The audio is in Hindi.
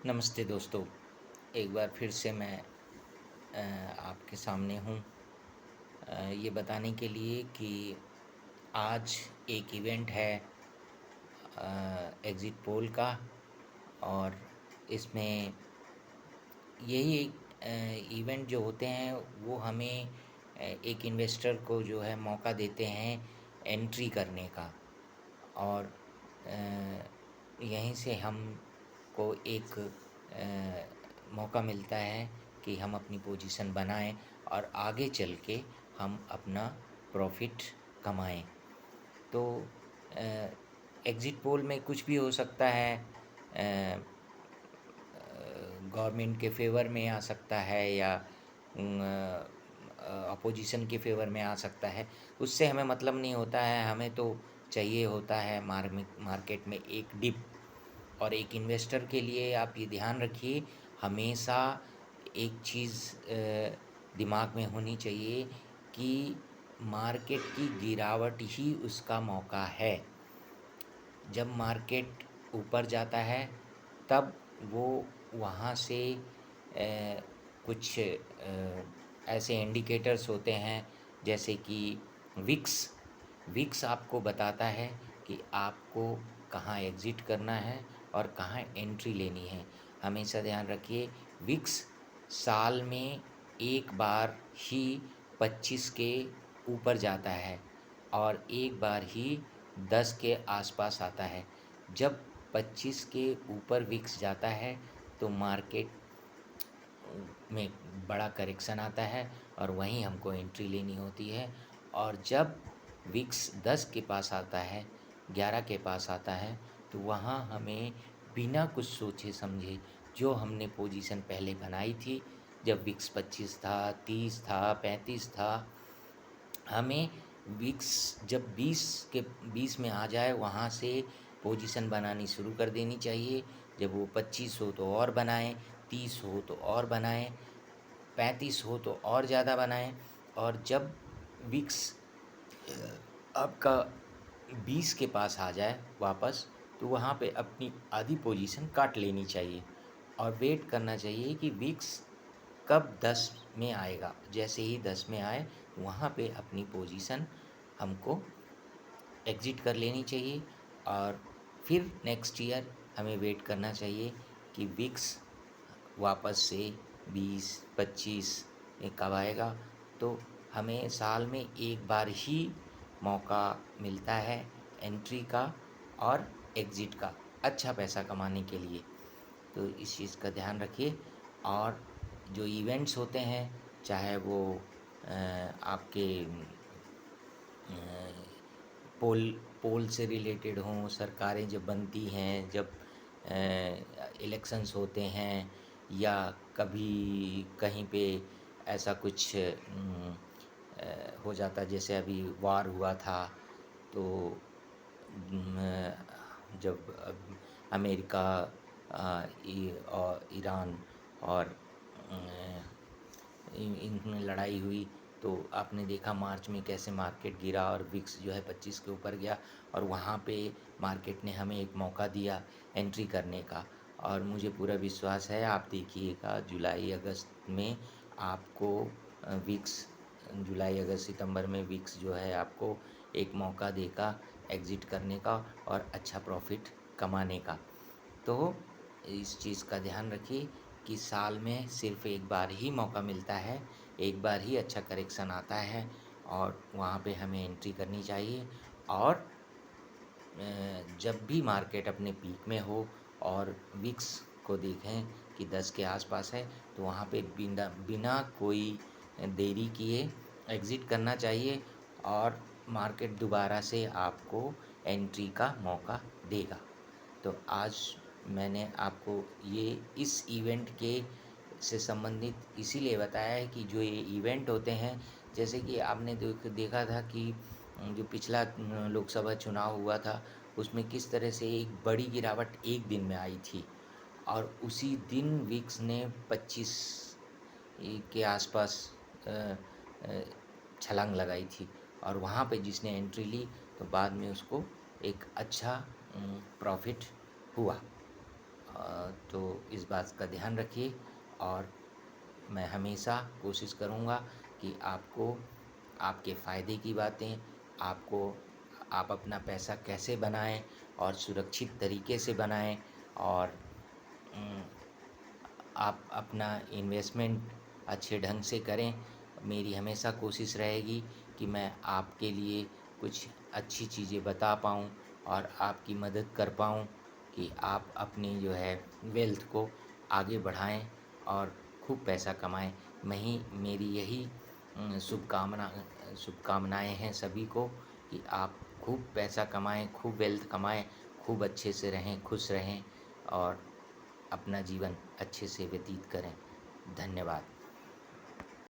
नमस्ते दोस्तों। एक बार फिर से मैं आपके सामने हूँ ये बताने के लिए कि आज एक इवेंट है एग्ज़िट पोल का। और इसमें यही इवेंट जो होते हैं वो हमें एक इन्वेस्टर को जो है मौका देते हैं एंट्री करने का। और यहीं से हमको एक मौका मिलता है कि हम अपनी पोजीशन बनाएं और आगे चल के हम अपना प्रॉफिट कमाएं। तो एग्ज़िट पोल में कुछ भी हो सकता है। गवर्नमेंट के फेवर में आ सकता है या अपोजिशन के फेवर में आ सकता है। उससे हमें मतलब नहीं होता है, हमें तो चाहिए होता है मार्केट में एक डिप। और एक इन्वेस्टर के लिए आप ये ध्यान रखिए, हमेशा एक चीज़ दिमाग में होनी चाहिए कि मार्केट की गिरावट ही उसका मौका है। जब मार्केट ऊपर जाता है तब वो वहाँ से कुछ ऐसे इंडिकेटर्स होते हैं जैसे कि विक्स विक्स आपको बताता है कि आपको कहाँ एग्ज़िट करना है और कहाँ एंट्री लेनी है। हमेशा ध्यान रखिए, विक्स साल में एक बार ही 25 के ऊपर जाता है और एक बार ही 10 के आसपास आता है। जब 25 के ऊपर विक्स जाता है तो मार्केट में बड़ा करेक्शन आता है और वहीं हमको एंट्री लेनी होती है। और जब विक्स 10 के पास आता है, 11 के पास आता है, तो वहाँ हमें बिना कुछ सोचे समझे जो हमने पोजीशन पहले बनाई थी, जब विक्स 25 था, 30 था, 35 था, हमें विक्स जब 20 में आ जाए वहाँ से पोजीशन बनानी शुरू कर देनी चाहिए। जब वो 25 हो तो और बनाएँ, 30 हो तो और बनाएँ, 35 हो तो और ज़्यादा बनाएँ। और जब विक्स आपका 20 के पास आ जाए वापस, तो वहाँ पे अपनी आधी पोजीशन काट लेनी चाहिए और वेट करना चाहिए कि विक्स कब 10 में आएगा। जैसे ही 10 में आए, वहाँ पे अपनी पोजीशन हमको एग्ज़िट कर लेनी चाहिए। और फिर नेक्स्ट ईयर हमें वेट करना चाहिए कि विक्स वापस से 20-25 ये कब आएगा। तो हमें साल में एक बार ही मौका मिलता है एंट्री का और एग्ज़िट का, अच्छा पैसा कमाने के लिए। तो इस चीज़ का ध्यान रखिए। और जो इवेंट्स होते हैं, चाहे वो आपके पोल पोल से रिलेटेड हों, सरकारें जब बनती हैं, जब इलेक्शंस होते हैं, या कभी कहीं पे ऐसा कुछ हो जाता, जैसे अभी वार हुआ था। तो जब अमेरिका और ईरान और इनमें लड़ाई हुई, तो आपने देखा मार्च में कैसे मार्केट गिरा और विक्स जो है 25 के ऊपर गया। और वहाँ पे मार्केट ने हमें एक मौका दिया एंट्री करने का। और मुझे पूरा विश्वास है, आप देखिएगा जुलाई अगस्त में आपको विक्स जुलाई अगस्त सितंबर में विक्स जो है आपको एक मौका देगा एग्ज़िट करने का और अच्छा प्रॉफिट कमाने का। तो इस चीज़ का ध्यान रखिए कि साल में सिर्फ़ एक बार ही मौका मिलता है, एक बार ही अच्छा करेक्शन आता है और वहाँ पे हमें एंट्री करनी चाहिए। और जब भी मार्केट अपने पीक में हो और विक्स को देखें कि 10 के आसपास है, तो वहाँ पे बिना बिना कोई देरी किए एग्ज़िट करना चाहिए और मार्केट दोबारा से आपको एंट्री का मौका देगा। तो आज मैंने आपको ये इस इवेंट के से संबंधित इसीलिए बताया है कि जो ये इवेंट होते हैं, जैसे कि आपने देखा था कि जो पिछला लोकसभा चुनाव हुआ था, उसमें किस तरह से एक बड़ी गिरावट एक दिन में आई थी। और उसी दिन विक्स ने 25 के आसपास अ, अ, छलांग लगाई थी। और वहाँ पे जिसने एंट्री ली, तो बाद में उसको एक अच्छा प्रॉफिट हुआ। तो इस बात का ध्यान रखिए और मैं हमेशा कोशिश करूँगा कि आपको आपके फ़ायदे की बातें, आपको आप अपना पैसा कैसे बनाएँ और सुरक्षित तरीके से बनाएँ और उम, आप अपना इन्वेस्टमेंट अच्छे ढंग से करें। मेरी हमेशा कोशिश रहेगी कि मैं आपके लिए कुछ अच्छी चीज़ें बता पाऊँ और आपकी मदद कर पाऊँ कि आप अपनी जो है वेल्थ को आगे बढ़ाएँ और खूब पैसा कमाएँ। मेरी यही शुभकामनाएँ हैं सभी को कि आप खूब पैसा कमाएँ, खूब वेल्थ कमाएँ, खूब अच्छे से रहें, खुश रहें और अपना जीवन अच्छे से व्यतीत करें। धन्यवाद।